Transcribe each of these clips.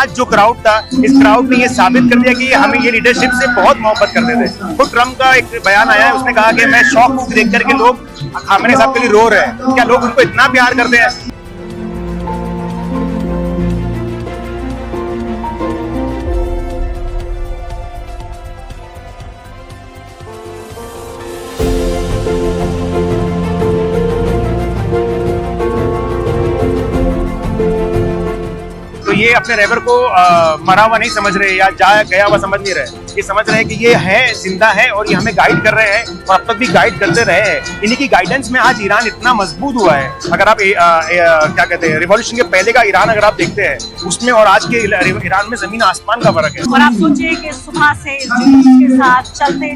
आज जो क्राउड था, इस क्राउड ने ये साबित कर दिया कि हमें ये लीडरशिप से बहुत मोहब्बत करते थे। खुद ट्रम्प का एक बयान आया है, उसने कहा कि मैं शॉक मूवी देख करके लोग खामनेई साहब के लिए रो रहे हैं। क्या लोग उनको इतना प्यार करते हैं? तो ये अपने रेबर को मरा हुआ नहीं समझ रहे या गया हुआ समझ नहीं रहे। ये समझ रहे हैं कि ये है, जिंदा है और ये हमें गाइड कर रहे हैं और अब तक भी गाइड करते रहे हैं। इन्हीं की गाइडेंस में आज ईरान इतना मजबूत हुआ है। अगर आप क्या कहते हैं, रिवॉल्यूशन के पहले का ईरान अगर आप देखते हैं, उसमें और आज के ईरान में जमीन आसमान का फर्क है। और आप सोचिए कि सुबह से इस जुलूस के साथ चलते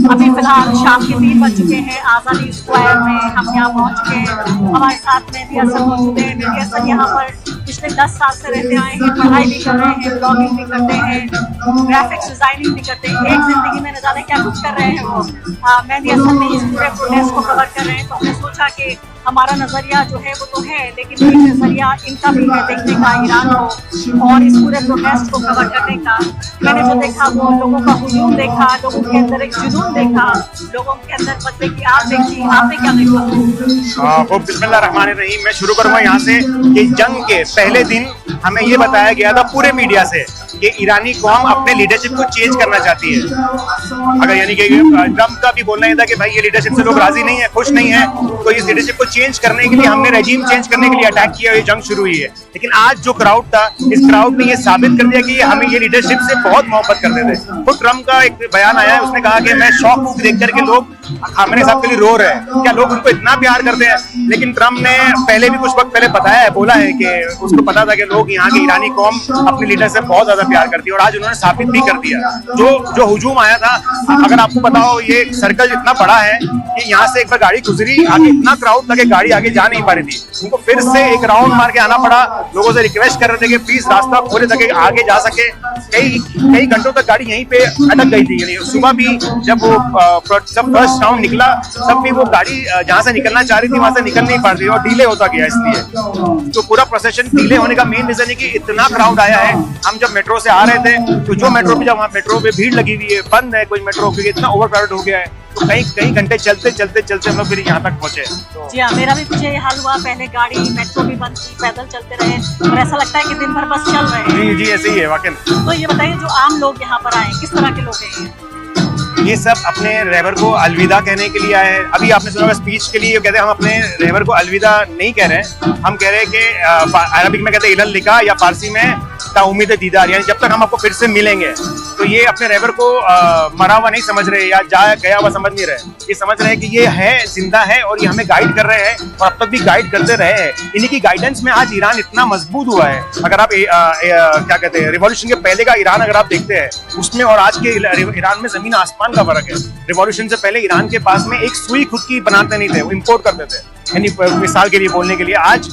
अभी फिलहाल शाम के 3 बज चुके हैं। आजादी स्क्वायर में हम यहाँ पहुँच चुके हैं। हमारे साथ में मेहदी हसन मौजूद है। मेहदी हसन यहाँ पर पिछले 10 साल से रहते आए हैं, पढ़ाई भी कर रहे हैं, ब्लॉगिंग भी करते हैं, ग्राफिक्स डिजाइनिंग भी करते हैं। एक जिंदगी में न जाने क्या कुछ कर रहे हैं वो। मेहदी हसन में इस पूरे प्रोटेस्ट को कवर कर रहे हैं। तो हमने सोचा कि हमारा नजरिया जो है वो तो है, लेकिन एक नजरिया इनका भी है देखने का ईरान को और इस पूरे प्रोटेस्ट को कवर करने का। मैंने जो देखा वो लोगों का हुजूम देखा, लोगों के अंदर एक जुनून देखा, लोगों के अंदर बदले की आग देखी। आपने क्या देखा? वो बिस्मिल्लाहिर्रहमानिर्रहीम। मैं शुरू करूंगा यहाँ से कि जंग के पहले दिन हमें ये बताया गया था पूरे मीडिया से कि ईरानी कौम अपने लीडरशिप को चेंज करना चाहती है। अगर यानी कि ट्रम्प का भी बोलना ये था कि भाई ये लीडरशिप से लोग राजी नहीं है, खुश नहीं है, तो इस लीडरशिप को चेंज करने के लिए हमने रेजिम चेंज करने के लिए अटैक किया, ये जंग शुरू हुई है। लेकिन आज जो क्राउड था, इस क्राउड ने ये साबित कर दिया कि हमें ये लीडरशिप से बहुत मोहब्बत करते थे। खुद ट्रम्प का एक बयान आया है, उसने कहा कि मैं शॉक मूवी देख करके लोग खामनेई साहब के लिए रो रहे हैं। क्या लोग उनको इतना प्यार करते हैं? लेकिन ट्रम्प ने पहले भी कुछ वक्त पहले बताया है, बोला है कि उसको पता था कि लोग यहाँ की ईरानी कौम अपने लीडर से बहुत ज्यादा प्यार करती है और आज उन्होंने साबित भी कर दिया। जो हुजूम आया था, अगर आपको पता हो, ये सर्कल इतना बड़ा है कि यहाँ से एक बार गाड़ी गुजरी, आगे इतना क्राउड था कि गाड़ी आगे जा नहीं पा रही थी। उनको फिर से एक राउंड मार के आना पड़ा। लोगों से रिक्वेस्ट कर रहे थे कि प्लीज रास्ता खोले ताकि आगे जा सके। कई घंटों तक गाड़ी यहीं पे अटक गई थी। सुबह भी जब वो सब फर्स्ट राउंड निकला, तब भी वो गाड़ी जहाँ से निकलना चाह रही थी वहां से निकल नहीं पा रही और डिले होता गया। इसलिए तो पूरा प्रोसेशन डिले होने का मेन रीजन है कि इतना क्राउड आया है। हम जब मेट्रो से आ रहे थे तो जो मेट्रो पे, जब वहाँ मेट्रो पे भीड़ लगी हुई है, बंद है कोई मेट्रो, क्योंकि इतना ओवर क्राउडेड हो गया है। तो कई घंटे चलते हम लोग फिर यहाँ तक पहुंचे। जी हाँ, मेरा भी कुछ ये हाल हुआ। पहले गाड़ी मेट्रो भी बंद थी, पैदल चलते रहे और ऐसा लगता है कि दिन भर बस चल रहे हैं। जी ऐसे ही है वाकई। तो ये बताइए, जो आम लोग यहाँ पर आए, किस तरह के लोग हैं? ये सब अपने रेबर को अलविदा कहने के लिए आए हैं। अभी आपने सुना स्पीच के लिए कहते हैं हम अपने रेबर को अलविदा नहीं कह रहे हैं, हम कह रहे हैं कि अरबिक में कहते हैं इलल लिका, या फारसी में ताउम्मीद दीदार, यानी जब तक हम आपको फिर से मिलेंगे। तो ये अपने रेबर को मरा हुआ नहीं समझ रहे या गया हुआ समझ नहीं रहे। ये समझ रहे हैं कि ये है, जिंदा है और ये हमें गाइड कर रहे हैं और अब तक भी गाइड करते रहे हैं। इन्हीं की गाइडेंस में आज ईरान इतना मजबूत हुआ है। अगर आप क्या कहते हैं, रिवॉल्यूशन के पहले का ईरान अगर आप देखते हैं, उसमें और आज के ईरान में जमीन आसमान का फर्क है। रिवॉल्यूशन से पहले ईरान के पास में एक सुई खुद की बनाते नहीं थे, वो इम्पोर्ट करते थे। यानी मिसाल के लिए बोलने के लिए, आज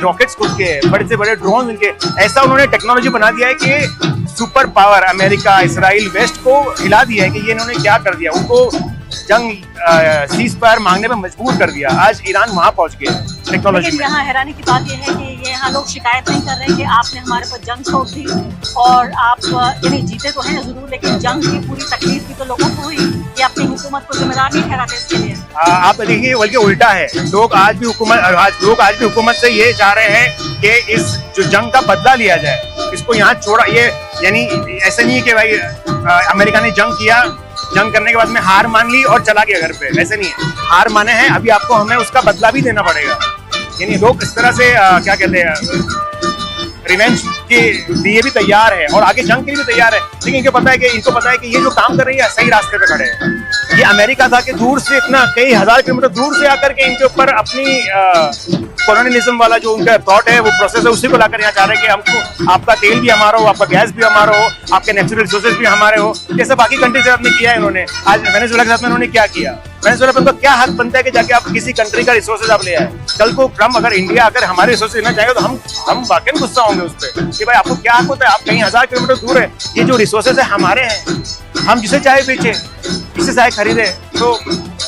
रॉकेट्स खुद के, बड़े से बड़े ड्रोन इनके, ऐसा उन्होंने टेक्नोलॉजी बना दिया है कि super power America, Israel, west को हिला दिया है। कि ये इन्होंने क्या कर दिया, उनको जंग सीज फायर मांगने में मजबूर कर दिया। आज ईरान वहां पहुंच गया टेक्नोलॉजी में। यहाँ हैरानी की बात यह है कि ये यहाँ लोग शिकायत नहीं कर रहे कि आपने हमारे पर जंग छोड़ दी और आप यानी जीते तो हैं जरूर, लेकिन जंग की पूरी तकलीफ भी तो लोगों को हुई। ये अपनी हुकूमत को जिम्मेदार नहीं ठहराते इसके लिए। आप देखिए, बल्कि उल्टा है। लोग आज भी हुकूमत से ये चाह रहे हैं कि इस जो जंग का बदला लिया जाए, इसको यहाँ छोड़ा। ये यानी ऐसा नहीं है कि भाई अमेरिका ने जंग किया, जंग करने के बाद में हार मान ली और चला गया घर पे, वैसे नहीं है। हार माने हैं, अभी आपको हमें उसका बदला भी देना पड़ेगा। यानी लोग इस तरह से क्या कहते हैं, रिवेंज के लिए भी तैयार है और आगे जंग के लिए भी तैयार है। लेकिन इनको पता है कि ये जो काम कर रही है सही रास्ते पे खड़े हैं। ये अमेरिका था कि दूर से इतना कई हजार किलोमीटर दूर से आकर के इनके ऊपर अपनी कॉलोनियलिज्म वाला जो उनका थॉट है, वो प्रोसेस है, उसी को लाकर यहाँ चाह रहे हैं कि हमको आपका तेल भी हमारा हो, आपका गैस भी हमारा हो, आपके नेचुरल रिसोर्सेज भी हमारे हो, जैसे बाकी कंट्री से आपने किया है। इन्होंने आज वेनेजुएला के साथ में उन्होंने क्या किया? वेनेजुएला पे उनका क्या हक बनता है कि जाके आप किसी कंट्री का रिसोर्सेज आप ले आए? कल को ट्रम्प अगर इंडिया अगर हमारे रिसोर्सेज लेना चाहेगा तो हम वाकई गुस्सा होंगे उस पर कि भाई आपको क्या हक होता है? आप कहीं 1000 किलोमीटर दूर है, ये जो रिसोर्सेज है हमारे हैं, हम जिसे चाहे बेचे, जिसे चाहे खरीदे। तो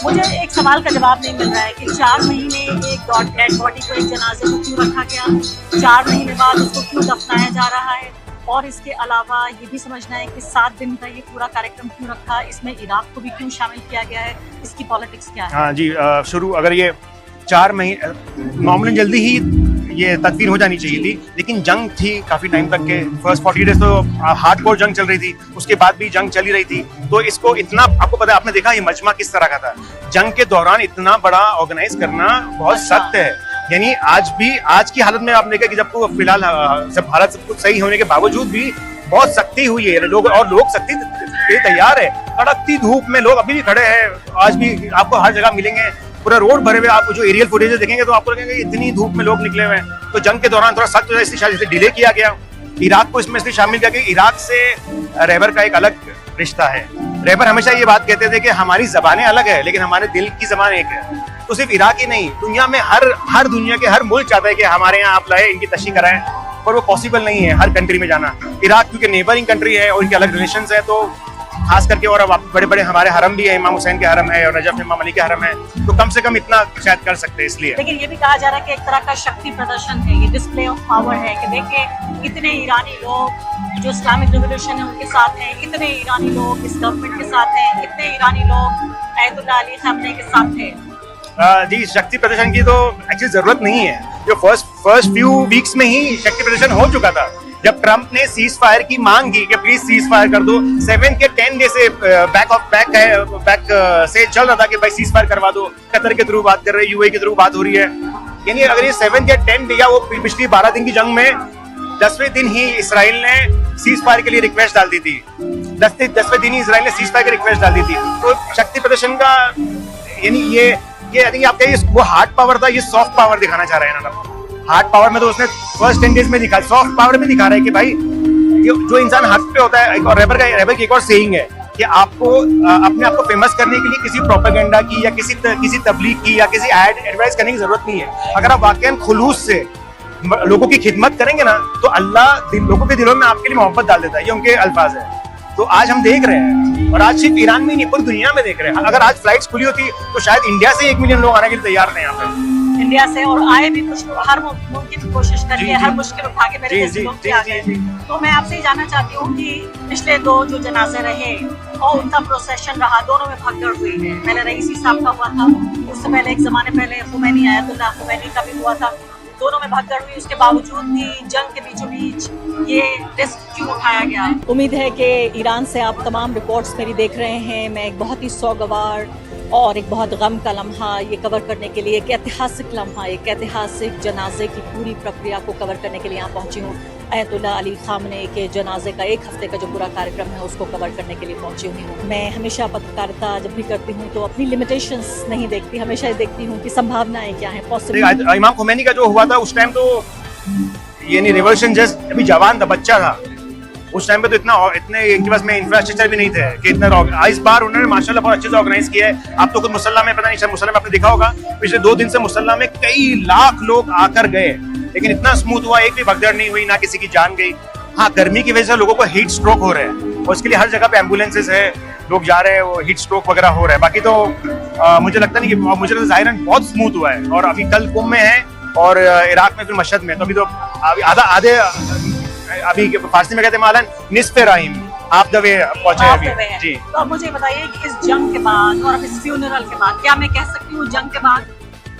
मुझे एक सवाल का जवाब नहीं मिल रहा है कि 4 महीने एक डेड बॉडी को, एक जनाजे को क्यों रखा गया, 4 महीने बाद उसको क्यों दफनाया जा रहा है, और इसके अलावा ये भी समझना है कि 7 दिन का ये पूरा कार्यक्रम क्यों रखा, इसमें इराक को भी क्यों शामिल किया गया है, इसकी पॉलिटिक्स क्या है। हाँ जी, शुरू अगर ये 4 महीने नॉर्मली जल्दी ही ये तकफीर हो जानी चाहिए थी, लेकिन जंग थी काफ़ी टाइम तक के। फर्स्ट 40 डेज तो हार्डकोर जंग चल रही थी, उसके बाद भी जंग चली रही थी। तो इसको इतना, आपको पता है, आपने देखा ये मजमा किस तरह का था। जंग के दौरान इतना बड़ा ऑर्गेनाइज करना बहुत सख्त है। यानी आज भी, आज की हालत में आपने देखा कि जब फिलहाल जब भारत सब कुछ सही होने के बावजूद भी बहुत सख्ती हुई है लोग, और लोग सख्ती के तैयार है। कड़कती धूप में लोग अभी भी खड़े हैं, आज भी आपको हर जगह मिलेंगे, पूरा रोड भरे हुए। आप जो एरियल फुटेज देखेंगे तो आपको लगेगा इतनी धूप में लोग निकले हुए हैं। तो जंग के दौरान थोड़ा सख्त हो, इसलिए शायद इसे डिले किया गया। इराक को इसमें इसलिए शामिल किया गया, इराक से रहबर का एक अलग रिश्ता है। रहबर हमेशा ये बात कहते थे कि हमारी जबानें अलग है लेकिन हमारे दिल की जबान एक है। तो सिर्फ इराक ही नहीं, दुनिया में हर दुनिया के हर मुल्क चाहता है कि हमारे यहाँ आप लाए, इनकी तशरीह कराएं, पर वो पॉसिबल नहीं है हर कंट्री में जाना। इराक क्योंकि नेबरिंग कंट्री है और इनके अलग रिलेशंस है, तो खास करके, और अब बड़े बड़े हमारे हरम भी है, इमाम हुसैन के हरम है और नजफ इमाम अली के हरम है, तो कम से कम इतना शायद कर सकते हैं इसलिए। लेकिन ये भी कहा जा रहा है कि एक तरह का शक्ति प्रदर्शन है, ये डिस्प्ले ऑफ पावर है कि देखिए कितने ईरानी लोग जो इस्लामिक रिवॉल्यूशन है उनके साथ हैं, कितने ईरानी लोग इस गवर्नमेंट के साथ हैं, कितने ईरानी लोग अयतुल्लाह अली खामनेई के साथ थे। जी, शक्ति प्रदर्शन की तो एक्चुअली जरूरत नहीं है। जो फर्स्ट फ्यू वीक्स में ही शक्ति प्रदर्शन हो चुका था। जब ट्रंप ने सीज फायर की मांग की कि प्लीज सीज फायर कर दो, 7 के 10 डे से बैक से चल रहा था कि भाई सीज फायर करवा दो, कतर के थ्रू बात कर रहे हैं, यूएई के थ्रू बात हो रही है। यानी अगर ये 7 या 10 डे या वो पिछली 12 दिन की जंग में 10वें दिन ही इसराइल ने सीज फायर के लिए रिक्वेस्ट डाल दी थी, 10वें दिन ही इसराइल ने सीज फायर की रिक्वेस्ट डाल दी थी। तो शक्ति प्रदर्शन का यानी ये आई थिंक आप कहिए वो हार्ड पावर था, ये सॉफ्ट पावर दिखाना चाह रहे हैं ना। हार्ड पावर में तो उसने फर्स्ट 10 डेज में दिखा, सॉफ्ट पावर में दिखा रहा है कि भाई जो इंसान हक पे होता है। और रहबर की एक और सेइंग है कि आपको अपने आप को फेमस करने के लिए किसी प्रोपेगेंडा की या किसी तबलीग की या किसी एडवाइस करने की जरूरत नहीं है। अगर आप वाकई खुलूस से लोगों की खिदमत करेंगे ना, तो अल्लाह लोगों के दिलों में आपके लिए मोहब्बत डाल देता है। ये उनके अल्फाज है। तो आज हम देख रहे हैं, और आज सिर्फ ईरान में नहीं पूरी दुनिया में देख रहे हैं। अगर आज फ्लाइट्स खुली होती तो शायद इंडिया से 1 मिलियन लोग आने के लिए तैयार थे यहाँ पे, इंडिया से, और आए भी कुछ लोग, हर मुमकिन कोशिश करके हर मुश्किल उठा के मेरे जैसे लोग भी आ गए। तो मैं आपसे जानना चाहती हूँ कि पिछले 2 जो जनाजे रहे और उनका प्रोसेशन रहा, दोनों में भगदड़ हुई है। पहले रईसी साहब का हुआ था, उससे पहले एक जमाने पहले खुमैनी आयतुल्लाह खुमैनी का भी हुआ था, दोनों में भगदड़ हुई। उसके बावजूद भी जंग के बीचों बीच ये रिस्क क्यों उठाया गया। उम्मीद है कि ईरान से आप तमाम रिपोर्ट्स मेरी देख रहे हैं। मैं एक बहुत ही सौगवार और एक बहुत गम का लम्हा ये कवर करने के लिए, एक ऐतिहासिक लम्हा, एक ऐतिहासिक जनाजे की पूरी प्रक्रिया को कवर करने के लिए यहाँ पहुँची हूँ। अयतुल्लाह अली खामनेई के जनाजे का 1 हफ्ते का जो पूरा कार्यक्रम है उसको कवर करने के लिए पहुँची हुई हूँ। मैं हमेशा पत्रकारिता जब भी करती हूँ तो अपनी लिमिटेशंस नहीं देखती, हमेशा देखती हूँ कि संभावनाएं क्या है, पॉसिबल। इमाम खुमैनी का जो हुआ था उस टाइम तो यानी रिवॉल्यूशन जस्ट अभी जवान था, बच्चा था। उस टाइम पे तो इतने इनके पास में इंफ्रास्ट्रक्चर भी नहीं थे कि इतना। इस बार उन्होंने माशाल्लाह बहुत अच्छे से ऑर्गेनाइज किया है। आप तो खुद मुसल्ला में, पता नहीं शायद मुसल्ला में आपने देखा होगा, पिछले 2 दिन से मुसल्ला में कई लाख लोग आकर गए, लेकिन इतना स्मूथ हुआ, एक भी भगदड़ नहीं हुई, ना किसी की जान गई। हाँ, गर्मी की वजह से लोगों को हीट स्ट्रोक हो रहे हैं और उसके लिए हर जगह पे एम्बुलेंसेज है, लोग जा रहे हैं, वो हीट स्ट्रोक वगैरह हो रहा है। बाकी तो मुझे लगता नहीं कि, मुझे तो जाहिरन बहुत स्मूथ हुआ है। और अभी कल कुंभ में है और इराक में फिर मशहद में, तो अभी तो आधे अभी फारसी में कहते हैं मालन निस्फ़े राहिम, आप द वे पहुंचे अभी जी। तो अब मुझे बताइए कि इस जंग के बाद और अब इस फ्यूनरल के बाद, क्या मैं कह सकती हूँ जंग के बाद,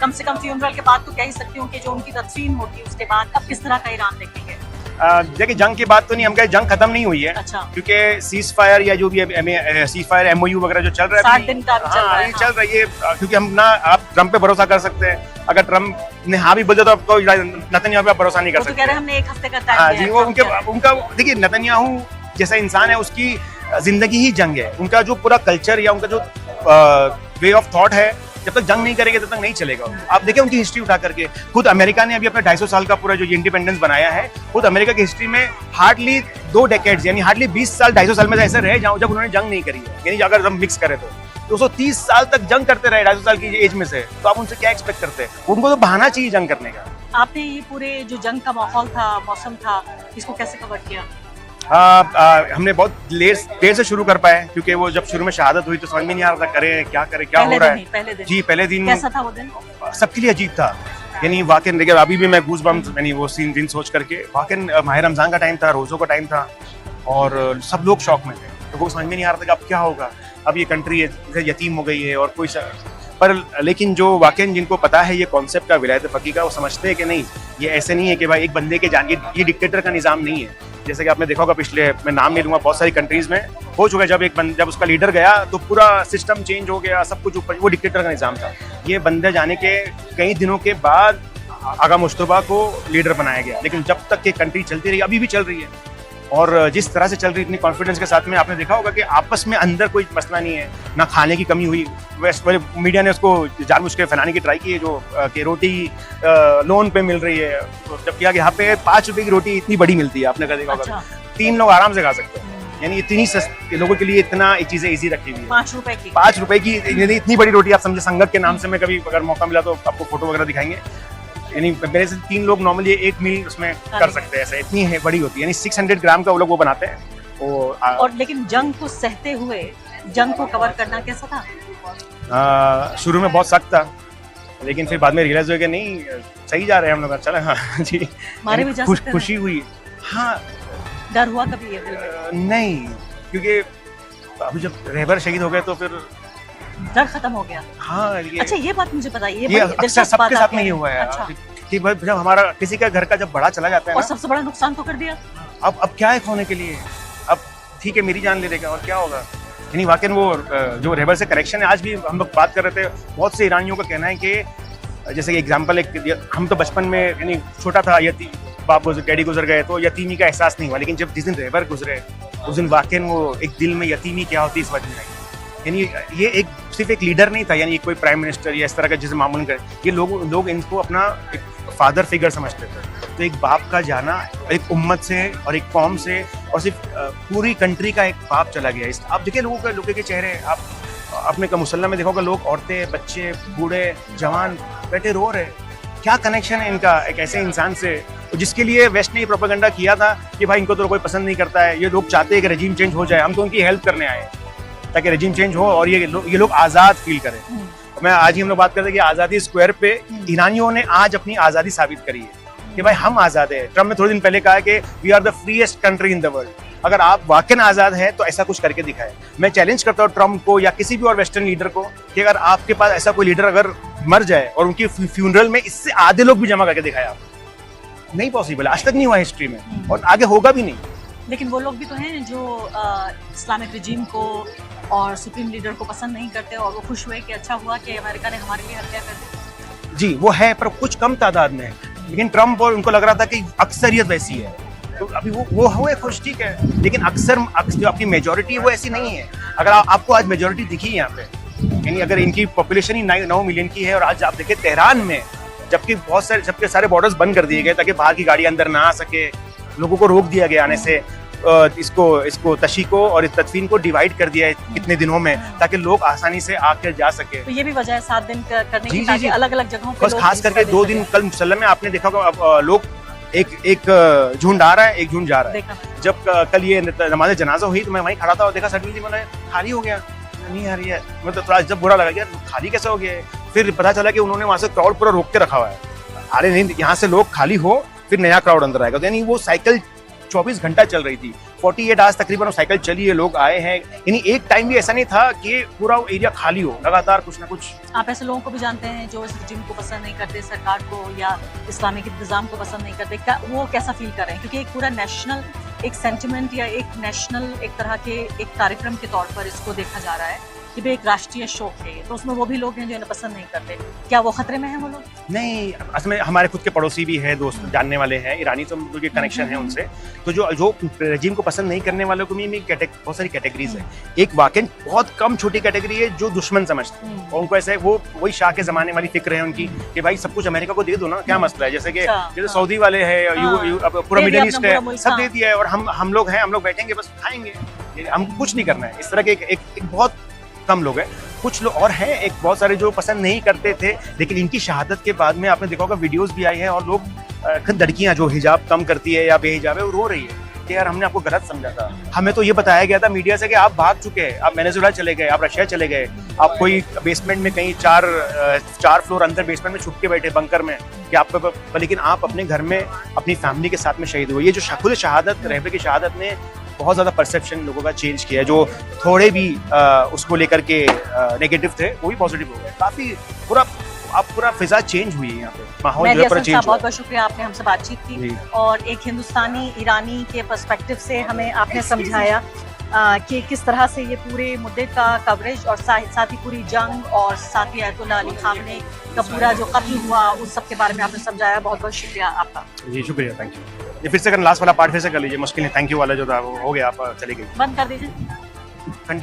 कम से कम फ्यूनरल के बाद तो कह ही सकती हूँ कि जो उनकी तदफीन होगी उसके बाद अब किस तरह का ईरान देखेंगे। देखिए, जंग की बात तो नहीं, हम कहें जंग खत्म नहीं हुई है। अच्छा। क्योंकि सीज फायर या जो भी सीज फायर MOU वगैरह जो चल रहा है 7 दिन का चल रहा है, चल रही है। क्योंकि हम ना, आप ट्रंप पे भरोसा कर सकते हैं, अगर ट्रंप ने हाँ भी बोल दिया तो आपको नेतन्याहू पे भरोसा नहीं कर सकते। कह रहे हमने 1 हफ्ते का टाइम हाँ जी, वो उनका देखिए, नेतन्याहू जैसा इंसान है उसकी जिंदगी ही जंग है। उनका जो पूरा कल्चर या उनका जो वे ऑफ थॉट है, जब तक जंग नहीं करेंगे तब तक नहीं चलेगा। आप देखिए उनकी हिस्ट्री उठा करके, खुद अमेरिका ने अभी अपना 250 साल का पूरा जो इंडिपेंडेंस बनाया है, खुद अमेरिका की हिस्ट्री में हार्डली 2 डेकेड्स यानी हार्डली 20 साल 250 साल में ऐसे रहे जब उन्होंने जंग नहीं करी है। यानी अगर हम मिक्स करें तो 230 साल तक जंग करते रहे 250 साल की एज में से, तो आप उनसे क्या एक्सपेक्ट करते हैं? उनको तो बहाना चाहिए जंग करने का। आपने ये पूरे जो जंग का माहौल था, मौसम था, इसको कैसे कवर किया? हमने बहुत देर से शुरू कर पाए क्योंकि वो जब शुरू में शहादत हुई तो समझ में नहीं आ रहा था करें क्या हो रहा है। पहले दिन कैसा था वो दिन? सबके लिए अजीब था, यानी वाकई देखिए अभी भी मैं गूज बम्स यानी वो सीन दिन सोच करके, वाकई माह रमजान का टाइम था, रोजों का टाइम था और सब लोग शौक में थे, तो वो समझ में नहीं आ रहा था कि अब क्या होगा, अब ये कंट्री यतीम हो गई है और कोई पर लेकिन जो वाकई जिनको पता है ये कॉन्सेप्ट का विलायत फ़क़ीह का, वो समझते हैं कि नहीं ये ऐसे नहीं है कि भाई एक बंदे के जान ये डिक्टेटर का निज़ाम नहीं है। जैसे कि आपने देखा होगा पिछले, मैं नाम नहीं लूँगा, बहुत सारी कंट्रीज़ में हो चुका है जब उसका लीडर गया तो पूरा सिस्टम चेंज हो गया, सब कुछ ऊपर, वो डिक्टेटर का निज़ाम था। ये बंदे जाने के कई दिनों के बाद आगा मुश्तबा को लीडर बनाया गया, लेकिन जब तक ये कंट्री चलती रही, अभी भी चल रही है और जिस तरह से चल रही, इतनी कॉन्फिडेंस के साथ में, आपने देखा होगा कि आपस में अंदर कोई मसला नहीं है, ना खाने की कमी हुई। वेस्ट वाले मीडिया ने उसको जानबूझ के फैलाने की ट्राई की है, जो कि रोटी लोन पे मिल रही है, जबकि यहाँ पे 5 रुपए की रोटी इतनी बड़ी मिलती है, आपने कहा देखा होगा। 3 लोग आराम से खा सकते हैं, यानी इतनी सस्ती लोगों के लिए, इतना चीजें इजी रखी हुई है। 5 रुपए की यानी इतनी बड़ी रोटी, आप समझे संगत के नाम से, मैं कभी अगर मौका मिला तो आपको फोटो वगैरह दिखाएंगे, यानी मेरे से 3 लोग नॉर्मली एक मील उसमें कर सकते हैं, ऐसा इतनी है बड़ी होती है, यानी 600 ग्राम का वो लोग वो बनाते हैं और लेकिन जंग को सहते हुए जंग को कवर करना कैसा था? शुरू में बहुत सख्त था, लेकिन फिर बाद में रियलाइज हुआ कि नहीं सही जा रहे हैं हम लोग, चले। हाँ जी, मारे भी जा सकते खुशी हुई। हाँ, डर हुआ कभी ये दिल में? नहीं, क्योंकि अभी जब रहबर शहीद हो गए तो फिर डर खत्म हो गया। हाँ, अच्छा ये बात मुझे बताइए, ये अक्सर सबके साथ में ये हुआ है। अच्छा। कि भाई जब हमारा किसी का घर का जब बड़ा चला जाता है और ना, सबसे बड़ा नुकसान तो कर दिया, अब क्या है खोने के लिए, अब ठीक है मेरी जान ले लेगा और क्या होगा। यानी वाकई वो जो रहबर से कनेक्शन है, आज भी हम लोग बात कर रहे थे, बहुत से ईरानियों का कहना है कि जैसे कि एग्जाम्पल एक, हम तो बचपन में यानी छोटा था, बाप डैडी गुजर गए तो यतीमी का एहसास नहीं हुआ, लेकिन जब जिस दिन रहबर गुजरे उस दिन वाकई वो एक दिल में यतीमी क्या होती है इस वजह आई। यानी ये एक सिर्फ एक लीडर नहीं था, यानी कोई प्राइम मिनिस्टर या इस तरह का जिसे मामूल करे, ये लोग इनको अपना एक फादर फिगर समझते थे। तो एक बाप का जाना एक उम्मत से और एक कौम से और सिर्फ पूरी कंट्री का एक बाप चला गया। आप देखिए लोगों के चेहरे, आप अपने मुसल्ला में देखोगे, लोग, औरतें, बच्चे, बूढ़े, जवान बैठे रो रहे। क्या कनेक्शन है इनका एक ऐसे इंसान से, जिसके लिए वेस्ट ने प्रोपेगेंडा किया था कि भाई इनको तो कोई पसंद नहीं करता है, ये लोग चाहते हैं कि रेजिम चेंज हो जाए, हम तो उनकी हेल्प करने आए हैं ताकि रेजिम चेंज हो और ये लोग आज़ाद फील करें। मैं आज ही हम लोग बात करते हैं कि आज़ादी स्क्वायर पे ईरानियों ने आज अपनी आज़ादी साबित करी है कि भाई हम आज़ाद है। ट्रम्प ने थोड़े दिन पहले कहा कि we are the freest country in the world. अगर आप वाकई आज़ाद हैं तो ऐसा कुछ करके दिखाए। मैं चैलेंज करता हूँ ट्रम्प को या किसी भी और वेस्टर्न लीडर को कि अगर आपके पास ऐसा कोई लीडर अगर मर जाए और उनकी फ्यूनरल में इससे आधे लोग भी जमा करके दिखाए, आप नहीं पॉसिबल, आज तक नहीं हुआ हिस्ट्री में और आगे होगा भी नहीं। लेकिन वो लोग भी तो हैं जो इस्लामिक रिजीम को और सुप्रीम लीडर को पसंद नहीं करते और वो खुश हुए कि अच्छा हुआ कि अमेरिका ने हमारे लिए हत्या कर दी। जी वो है, पर कुछ कम तादाद में है, लेकिन ट्रम्प और उनको लग रहा था कि अक्सरियत वैसी है, तो अभी वो हुए खुश, ठीक है, लेकिन अक्सर जो आपकी मेजोरिटी है वो ऐसी नहीं है। अगर आपको आज मेजोरिटी दिखी यहाँ पे, यानी अगर इनकी पॉपुलेशन ही 9 मिलियन की है और आज आप देखिए तेहरान में, जबकि बहुत सारे सबके सारे बॉर्डर्स बंद कर दिए गए ताकि बाहर की गाड़ी अंदर ना आ सके, लोगों को रोक दिया गया आने से, इसको तशी को और इस तदफीन को डिवाइड कर दिया है कितने दिनों में ताकि लोग आसानी से आकर जा सके। तो ये भी वजह है 7 दिन करने की, ताकि अलग-अलग जगहों पे बस खास करके 2 दिन, कल मुसल्ला में आपने देखा होगा लोग एक झुंड आ रहा है, एक झुंड जा रहा है। जब कल ये नमाज़े जनाजा हुई तो मैं वहीं खड़ा था और देखा सडनली मैंने खाली हो गया, नहीं आ रही है, मतलब थोड़ा जब बुरा लगा, यार खाली कैसे हो गया। फिर पता चला कि उन्होंने वहां से क्राउड पूरा रोक के रखा हुआ है, अरे नहीं यहाँ से लोग खाली हो फिर नया क्राउड अंदर आएगा। यानी वो साइकिल 24 घंटा चल रही थी, 48 आवर्स तकरीबन वो साइकिल चली है, लोग आए हैं, यानी एक टाइम भी ऐसा नहीं था कि पूरा एरिया खाली हो, लगातार कुछ ना कुछ। आप ऐसे लोगों को भी जानते हैं जो इस रिजिम को पसंद नहीं करते, सरकार को या इस्लामिक इंतजाम को पसंद नहीं करते, वो कैसा फील कर रहे हैं? क्योंकि एक पूरा नेशनल एक सेंटिमेंट या एक नेशनल एक तरह के एक कार्यक्रम के तौर पर इसको देखा जा रहा है कि भाई एक राष्ट्रीय शोक है, तो उसमें वो भी लोग हैं जो इन्हें पसंद नहीं करते। क्या वो खतरे में हैं वो लोग? नहीं, असल में हमारे खुद के पड़ोसी भी है, दोस्त जानने वाले हैं ईरानी, तो उनके कनेक्शन है उनसे, तो जो रेजिम को पसंद नहीं करने वालों को भी बहुत सारी कैटेगरीज है। एक वाकई बहुत कम छोटी कैटेगरी है जो दुश्मन समझते हैं और उनको ऐसा है, वो वही शाह के जमाने वाली फिक्र है उनकी कि भाई सब कुछ अमेरिका को दे दो ना, क्या मसला है। जैसे सऊदी वाले है, पूरा मिडिल ईस्ट है, सब दे दिया है और हम लोग हैं, हम लोग बैठेंगे बस खाएंगे, हम कुछ नहीं करना है। इस तरह के एक बहुत कम लोग हैं। कुछ लोग और हैं, एक बहुत सारे जो पसंद नहीं करते थे, लेकिन इनकी शहादत के बाद में आपने देखा होगा वीडियोस भी आई हैं और लोग खुद लड़कियां जो हिजाब कम करती है या बेहिजाब है वो रो रही है कि यार हमने आपको गलत समझा था। हमें तो ये बताया गया था मीडिया से कि आप भाग चुके हैं, आप वेनेजुएला चले गए, आप रशिया चले गए, आप कोई बेसमेंट में कहीं चार फ्लोर अंदर बेसमेंट में छुप के बैठे बंकर में कि आप, लेकिन आप अपने घर में अपनी फैमिली के साथ में शहीद हुए। ये जो खुद शहादत, रहबे की शहादत ने बहुत ज़्यादा परसेप्शन लोगों का चेंज किया है। जो थोड़े भी उसको लेकर के नेगेटिव थे वो भी पॉजिटिव हो गए। काफ़ी पूरा फिजा चेंज हुई है यहाँ पे, माहौल जो है पूरा चेंज हुआ। बहुत बहुत शुक्रिया, आपने हमसे बातचीत की और एक हिंदुस्तानी ईरानी के पर्सपेक्टिव से हमें आपने समझाया कि किस तरह से ये पूरे मुद्दे का कवरेज और साथ ही पूरी जंग और साथ ही आयतुल्लाह अली खामनेई का पूरा जो कत्ल हुआ उस सब के बारे में आपने समझाया। बहुत बहुत शुक्रिया आपका। जी शुक्रिया, थैंक यू। ये फिर से लास्ट वाला पार्ट फिर से कर लीजिए, मुश्किल है, थैंक यू वाला जो था वो हो गया, आप चले गए। बंद कर दीजिए।